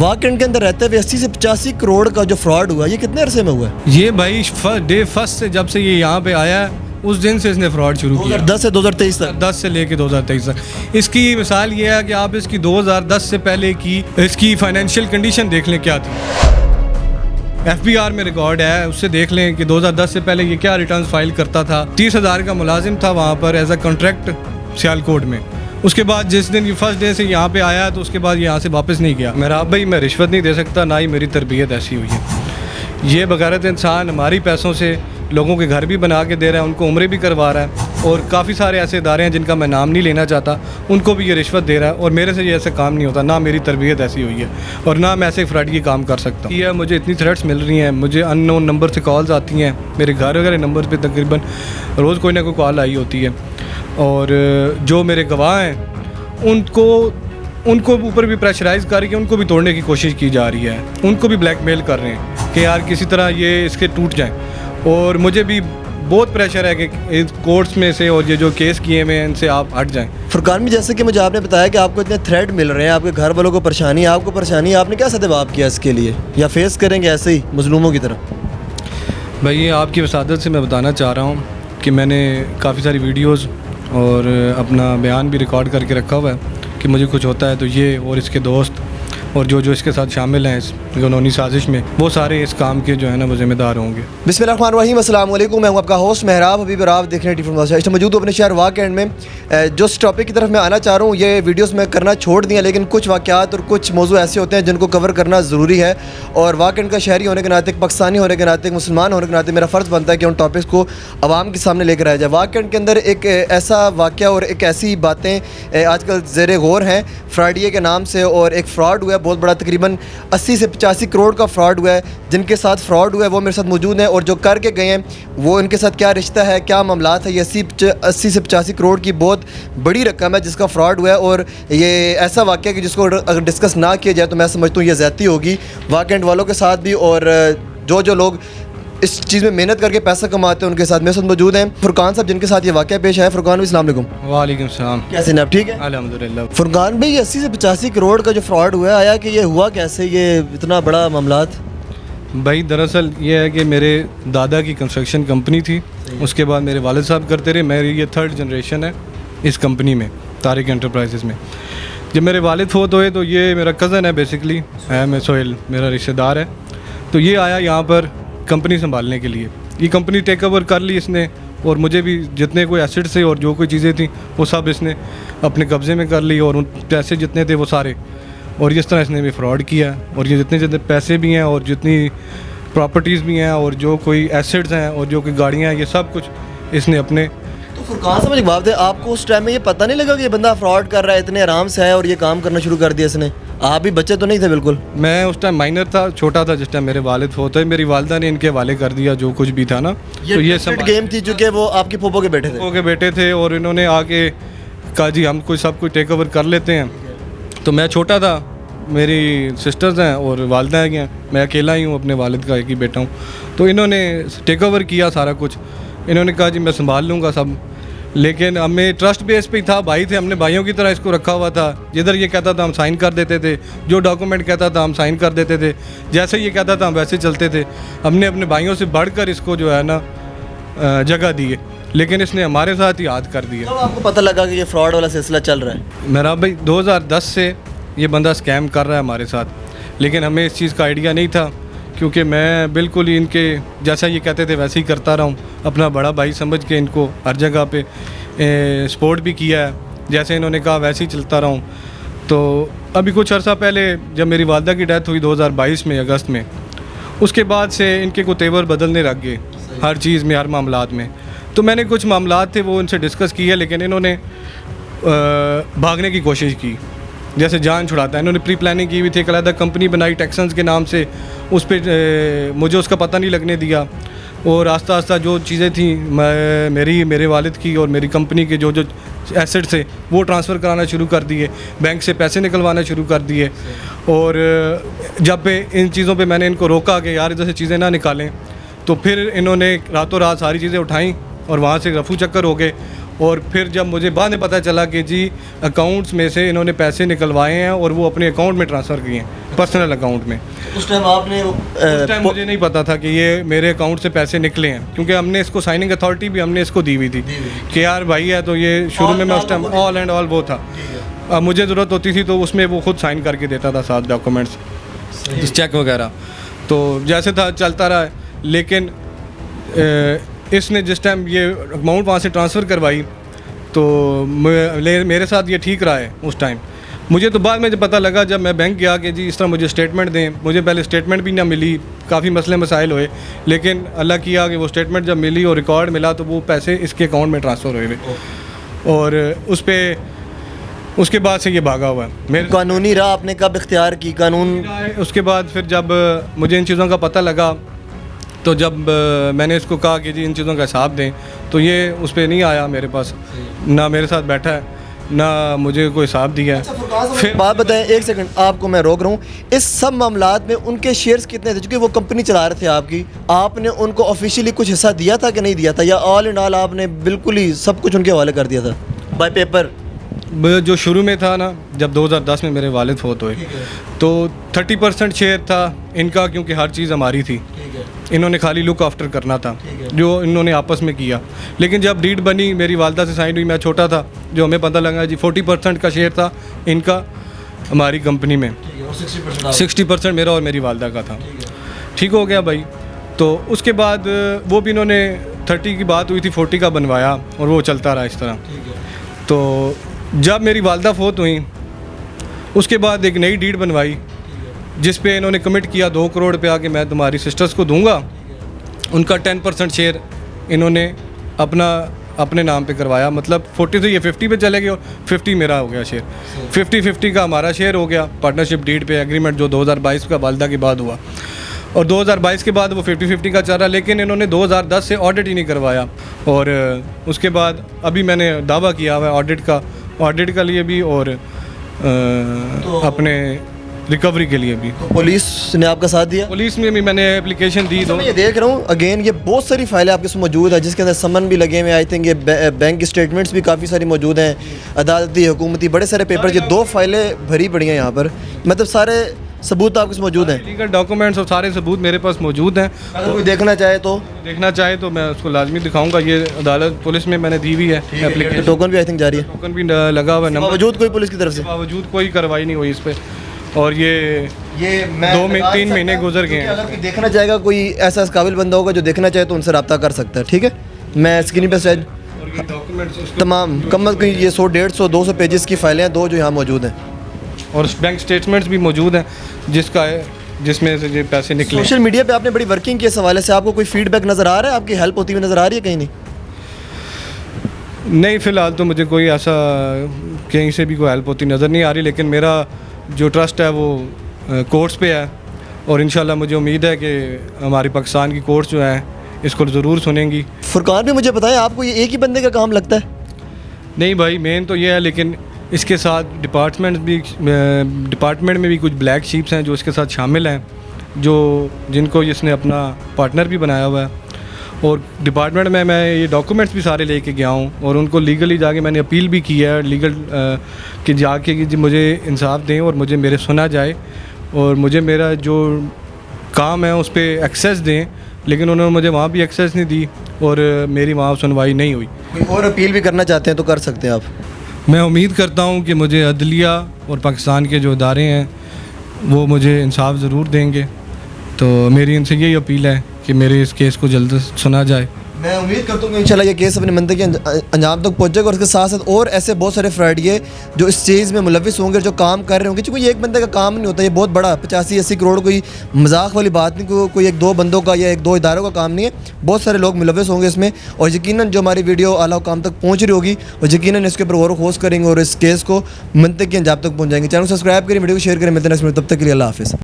वाकंड के अंदर रहते हुए 80 से 85 करोड़ का जो फ्रॉड हुआ, ये कितने अरसे में हुआ है? ये भाई फर्स्ट से जब से ये यहाँ पे आया है उस दिन से इसने फ्रॉड शुरू किया। 2010 से 2023 तक। 10 से लेके 2023 तक। इसकी मिसाल ये है कि आप इसकी 2010 से पहले की इसकी फाइनेंशियल कंडीशन देख लें क्या थी। FBR में रिकॉर्ड है, उससे देख लें कि 2010 से पहले ये क्या रिटर्न फाइल करता था। 30,000 का मुलाजिम था वहाँ पर एज अ कॉन्ट्रैक्ट सियालकोट में। उसके बाद जिस दिन ये फर्स्ट डे से यहाँ पे आया तो उसके बाद यहाँ से वापस नहीं गया। मेरा भाई मैं रिश्वत नहीं दे सकता, ना ही मेरी तरबियत ऐसी हुई है। ये बगैरत इंसान हमारी पैसों से लोगों के घर भी बना के दे रहा है, उनको उम्रे भी करवा रहा है, और काफ़ी सारे ऐसे इदारे हैं जिनका मैं नाम नहीं लेना चाहता, उनको भी ये रिश्वत दे रहा है। और मेरे से ये ऐसा काम नहीं होता, ना मेरी तरबियत ऐसी हुई है और ना मैं ऐसे फ्रॉड की काम कर सकता हूँ। ये मुझे इतनी थ्रेट्स मिल रही हैं, मुझे अननोन नंबर से कॉल्स आती हैं, मेरे घर वगैरह नंबर पे तकरीबन रोज़ कोई ना कोई कॉल आई होती है। और जो मेरे गवाह हैं उनको ऊपर भी प्रेशराइज़ करके उनको भी तोड़ने की कोशिश की जा रही है, उनको भी ब्लैकमेल कर रहे हैं कि यार किसी तरह ये इसके टूट जाएं। और मुझे भी बहुत प्रेशर है कि कोर्ट्स में से और ये जो केस किए हुए हैं इनसे आप हट जाएं। फुरकान भी, जैसे कि मुझे आपने बताया कि आपको इतने थ्रेट मिल रहे हैं, आपके घर वालों को परेशानी है, आपको परेशानी है, आपने क्या सदबाब किया इसके लिए, या फेस करेंगे ऐसे ही मजलूमों की तरह? भाई ये आपकी वसादत से मैं बताना चाह रहा हूँ कि मैंने काफ़ी सारी वीडियोज़ और अपना बयान भी रिकॉर्ड करके रखा हुआ है कि मुझे कुछ होता है तो ये और इसके दोस्त और जो इसके साथ शामिल हैं इस कानूनी साजिश में, वो सारे इस काम के जो है ना वो जिम्मेदार होंगे। बिस्मिल्लाहिर्रहमानिर्रहीम, अस्सलाम वालेकुम। मैं हूं आपका होस्ट मेहराब हबीब और आप देख रहे हैं टी इस मौजूद अपने शहर वाकंड में। जो इस टॉपिक की तरफ मैं आना चाह रहा हूँ, ये वीडियोस मैं करना छोड़ दिया, लेकिन कुछ वाक़यात और कुछ मौजू ऐसे होते हैं जिनको कवर करना ज़रूरी है। और वाकंड का शहरी होने के नाते, पाकिस्तानी होने के नाते, मुसलमान होने के नाते मेरा फ़र्ज़ बनता है कि उन टॉपिक्स को आवाम के सामने लेकर आया जाए। वाकंड के अंदर एक ऐसा वाक़या और एक ऐसी बातें आजकल ज़ेर गौर हैं फ्रॉडिये के नाम से, और एक फ़्रॉड हुआ है बहुत बड़ा, तकरीबन 80 से 85 करोड़ का फ्रॉड हुआ है। जिनके साथ फ्रॉड हुआ है वो मेरे साथ मौजूद हैं, और जो करके गए हैं वो इनके साथ क्या रिश्ता है, क्या मामलात है। ये 80 से 85 करोड़ की बहुत बड़ी रकम है जिसका फ्रॉड हुआ है, और ये ऐसा वाक़या कि जिसको अगर डिस्कस ना किया जाए तो मैं समझता हूँ ये ज़्यादती होगी वाकंड वालों के साथ भी, और जो लोग इस चीज़ में मेहनत करके पैसा कमाते हैं उनके साथ मेरे साथ मौजूद हैं फुरकान साहब, जिनके साथ ये वाक़या पेश आया। फुरकान भाई अस्सलाम वालेकुम। वालेकुम सलाम। कैसे हैं आप? ठीक है अल्हम्दुलिल्लाह। फुरकान भाई, 80 से 85 करोड़ का जो फ्रॉड हुआ है, आया कि ये हुआ कैसे, ये इतना बड़ा मामलात? भाई दरअसल ये है कि मेरे दादा की कंस्ट्रक्शन कंपनी थी, उसके बाद मेरे वालिद साहब करते रहे। मेरी ये 3rd जनरेशन है इस कंपनी में, तारिक एंटरप्राइजेज़ में। जब मेरे वालिद फोत हुए तो ये मेरा कज़न है बेसिकली, है मैं सोहेल मेरा रिश्तेदार है। तो ये आया यहाँ पर कंपनी संभालने के लिए। ये कंपनी टेक ओवर कर ली इसने, और मुझे भी जितने कोई एसेट्स थे और जो कोई चीज़ें थी वो सब इसने अपने कब्ज़े में कर ली, और उन पैसे जितने थे वो सारे, और इस तरह इसने भी फ्रॉड किया। और ये जितने पैसे भी हैं और जितनी प्रॉपर्टीज़ भी हैं और जो कोई एसेट्स हैं और जो कोई गाड़ियाँ हैं, ये सब कुछ इसने अपने। तो फुरकान साहब एक बात है, आपको उस टाइम में ये पता नहीं लगा कि ये बंदा फ्रॉड कर रहा है, इतने आराम से है और ये काम करना शुरू कर दिया इसने? आप भी बच्चे तो नहीं थे बिल्कुल? मैं उस टाइम माइनर था, छोटा था जिस टाइम मेरे वालिद होते, मेरी वालिदा ने इनके हवाले कर दिया जो कुछ भी था ना। तो ये सब गेम थी चूँकि वो आपके फूफो के बेटे थे। फूफो के बेटे थे, और इन्होंने आके कहा जी हम कुछ सब कुछ टेक ओवर कर लेते हैं। तो मैं छोटा था, मेरी सिस्टर्स हैं और वालिदा हैं, मैं अकेला ही हूँ, अपने वालिद का एक ही बेटा हूँ। तो इन्होंने टेक ओवर किया सारा कुछ, इन्होंने कहा जी मैं संभाल लूँगा सब। लेकिन हमें ट्रस्ट बेस पे ही था, भाई थे, हमने भाइयों की तरह इसको रखा हुआ था। जिधर ये कहता था हम साइन कर देते थे, जो डॉक्यूमेंट कहता था हम साइन कर देते थे, जैसे ये कहता था हम वैसे चलते थे। हमने अपने भाइयों से बढ़कर इसको जो है ना जगह दी है, लेकिन इसने हमारे साथ ही याद कर दिया। तो आपको पता लगा कि ये फ्रॉड वाला सिलसिला चल रहा है? मेरा भाई 2010 से ये बंदा स्कैम कर रहा है हमारे साथ, लेकिन हमें इस चीज़ का आइडिया नहीं था, क्योंकि मैं बिल्कुल ही इनके जैसा ये कहते थे वैसे ही करता रहा हूँ। अपना बड़ा भाई समझ के इनको हर जगह पे सपोर्ट भी किया है, जैसे इन्होंने कहा वैसे ही चलता रहा हूँ। तो अभी कुछ अर्सा पहले जब मेरी वालिदा की डेथ हुई 2022 में अगस्त में, उसके बाद से इनके को तेवर बदलने लग गए हर चीज़ में, हर मामलात में। तो मैंने कुछ मामलात थे वो इनसे डिस्कस किए, लेकिन इन्होंने भागने की कोशिश की, जैसे जान छुड़ाता है। इन्होंने प्री प्लानिंग की हुई थी, एक अलग कंपनी बनाई टेक्सन्स के नाम से, उस पर मुझे उसका पता नहीं लगने दिया, और आस्ता आस्ता जो चीज़ें थी मेरे वालिद की और मेरी कंपनी के जो एसेट्स थे वो ट्रांसफ़र कराना शुरू कर दिए, बैंक से पैसे निकलवाना शुरू कर दिए। और जब पे इन चीज़ों पे मैंने इनको रोका कि यार इधर से चीज़ें ना निकालें, तो फिर इन्होंने रातों रात सारी चीज़ें उठाई और वहाँ से रफू चक्कर हो गए। और फिर जब मुझे बाद में पता चला कि जी अकाउंट्स में से इन्होंने पैसे निकलवाए हैं और वो अपने अकाउंट में ट्रांसफ़र किए हैं, पर्सनल अकाउंट में। उस टाइम आपने उस टाइम मुझे नहीं पता था कि ये मेरे अकाउंट से पैसे निकले हैं, क्योंकि हमने इसको साइनिंग अथॉरिटी भी हमने इसको दी हुई थी कि यार भाई है, तो ये शुरू में मैं उस टाइम ऑल एंड ऑल वो था। अब मुझे ज़रूरत होती थी तो उसमें वो खुद साइन करके देता था साथ डॉक्यूमेंट्स चेक वगैरह, तो जैसे था चलता रहा है। लेकिन इसने जिस टाइम ये अमाउंट वहाँ से ट्रांसफ़र करवाई तो मेरे साथ ये ठीक रहा है उस टाइम। मुझे तो बाद में जब पता लगा, जब मैं बैंक गया कि जी इस तरह मुझे स्टेटमेंट दें, मुझे पहले स्टेटमेंट भी ना मिली, काफ़ी मसले मसाइल हुए, लेकिन अल्लाह किया कि वो स्टेटमेंट जब मिली और रिकॉर्ड मिला तो वो पैसे इसके अकाउंट में ट्रांसफ़र हुए हुए, और उस पर उसके बाद से ये भागा हुआ है। मेरे कानूनी राह आपने कब इख्तियार की? कानून उसके बाद फिर जब मुझे इन चीज़ों का पता लगा तो जब मैंने इसको कहा कि जी इन चीज़ों का हिसाब दें, तो ये उस पर नहीं आया मेरे पास, ना मेरे साथ बैठा है, ना मुझे कोई हिसाब दिया है। फिर बात बताएं, एक सेकंड आपको मैं रोक रहा हूँ, इस सब मामलात में उनके शेयर्स कितने थे? क्योंकि वो कंपनी चला रहे थे आपकी, आपने उनको ऑफिशियली कुछ हिस्सा दिया था कि नहीं दिया था, या ऑल एंड ऑल आपने बिल्कुल ही सब कुछ उनके हवाले कर दिया था बाय पेपर? जो शुरू में था ना, जब 2010 में मेरे वालिद फौत हुए तो 30% शेयर था इनका, क्योंकि हर चीज़ हमारी थी, इन्होंने खाली लुक आफ्टर करना था जो इन्होंने आपस में किया। लेकिन जब डीड बनी, मेरी वालदा से साइन हुई, मैं छोटा था, जो हमें पता लगा जी 40% का शेयर था इनका हमारी कंपनी में, 60% मेरा और मेरी वालदा का था। ठीक हो गया भाई। तो उसके बाद वो भी इन्होंने 30 की बात हुई थी, 40 का बनवाया और वो चलता रहा इस तरह। तो जब मेरी वालदा फौत हुई उसके बाद एक नई डीड बनवाई जिस पे इन्होंने कमिट किया 2 करोड़ रुपया कि मैं तुम्हारी सिस्टर्स को दूंगा, उनका 10% शेयर इन्होंने अपने नाम पे करवाया, मतलब 40 से ये 50 पे चले गए और 50 मेरा हो गया शेयर, 50-50 का हमारा शेयर हो गया पार्टनरशिप डीड पे एग्रीमेंट जो 2022 का वालदा के बाद हुआ, और 2022 के बाद वो 50-50 का चल रहा। लेकिन इन्होंने 2010 से ऑडिट ही नहीं करवाया, और उसके बाद अभी मैंने दावा किया हुआ है ऑडिट का लिए भी और अपने रिकवरी के लिए भी। पुलिस ने आपका साथ दिया? पुलिस में भी मैंने एप्लीकेशन दी। मैं ये देख रहा हूँ अगेन, ये बहुत सारी फाइलें आपके साथ मौजूद है जिसके अंदर समन भी लगे हुए हैं, आई थिंक ये बैंक स्टेटमेंट्स भी काफ़ी सारी मौजूद हैं, अदालती हुकूमती बड़े सारे पेपर, ये 2 फाइलें भरी पड़ी हैं यहाँ पर, मतलब सारे सबूत आपके साथ मौजूद हैं, लीगल डॉक्यूमेंट्स और सारे सबूत मेरे पास मौजूद हैं। अगर कोई देखना चाहे तो मैं उसको लाजमी दिखाऊंगा। ये अदालत पुलिस में मैंने दी हुई है एप्लीकेशन, टोकन भी आई थिंक जारी है, टोकन भी लगा हुआ है, नंबर बावजूद कोई पुलिस की तरफ से बावजूद कोई कार्रवाई नहीं हुई इस पर, और ये 2-3 महीने गुजर गए हैं। अगर कोई देखना चाहेगा, कोई ऐसा काबिल बंदा होगा जो देखना चाहे तो उनसे रब्ता कर सकता है। ठीक है, मैं स्क्रीन पर शायद तमाम कम अज़ कम ये 100-150-200 पेजेस की फाइलें हैं, 2 जो यहाँ मौजूद हैं, और बैंक स्टेटमेंट्स भी मौजूद हैं जिसमें से ये पैसे निकले। सोशल मीडिया पे आपने बड़ी वर्किंग की इस हवाले से, आपको कोई फीडबैक नज़र आ रहा है, आपकी हेल्प होती हुई नज़र आ रही है कहीं? नहीं, फ़िलहाल तो मुझे कोई ऐसा कहीं से भी कोई हेल्प होती नज़र नहीं आ रही, लेकिन मेरा जो ट्रस्ट है वो कोर्ट्स पे है, और इंशाल्लाह मुझे उम्मीद है कि हमारी पाकिस्तान की कोर्ट्स जो हैं इसको ज़रूर सुनेंगी। फुरकान भी मुझे बताएं, आपको ये एक ही बंदे का काम लगता है? नहीं भाई, मेन तो ये है, लेकिन इसके साथ डिपार्टमेंट में भी कुछ ब्लैक शीप्स हैं जो इसके साथ शामिल हैं, जिनको इसने अपना पार्टनर भी बनाया हुआ है, और डिपार्टमेंट में मैं ये डॉक्यूमेंट्स भी सारे लेके गया हूँ, और उनको लीगली जाके मैंने अपील भी की है लीगल कि जाके कि मुझे इंसाफ दें और मुझे मेरे सुना जाए, और मुझे मेरा जो काम है उस पर एक्सेस दें, लेकिन उन्होंने मुझे वहाँ भी एक्सेस नहीं दी और मेरी वहाँ सुनवाई नहीं हुई। कोई और अपील भी करना चाहते हैं तो कर सकते हैं आप। मैं उम्मीद करता हूँ कि मुझे अदलिया और पाकिस्तान के जो इदारे हैं वो मुझे इंसाफ ज़रूर देंगे, तो मेरी इनसे यही अपील है कि मेरे इस केस को जल्द सुना जाए। मैं उम्मीद करता हूँ कि इंशाल्लाह ये केस अपने मंतके अंजाम तक पहुँचेगा, और उसके साथ साथ और ऐसे बहुत सारे फ्रॉडिये जो इस चीज़ में मुलविस होंगे, जो काम कर रहे होंगे, क्योंकि ये एक बंदे का काम नहीं होता, ये बहुत बड़ा 85-80 करोड़ कोई मजाक वाली बात नहीं, कोई 1-2 बंदों का या 1-2 इदारों का काम नहीं है, बहुत सारे लोग मुलविस होंगे इसमें, और यकीनन जो हमारी वीडियो आला काम तक पहुँच रही होगी और यकीनन इसके ऊपर गौर खोज करेंगे और इस केस को मंतके अंजाम तक पहुँचाएंगे। चैनल सब्सक्राइब करें, वीडियो को शेयर करें, मिलते हैं नेक्स्ट वीडियो, तब तक के लिए अल्लाह हाफ़िज़।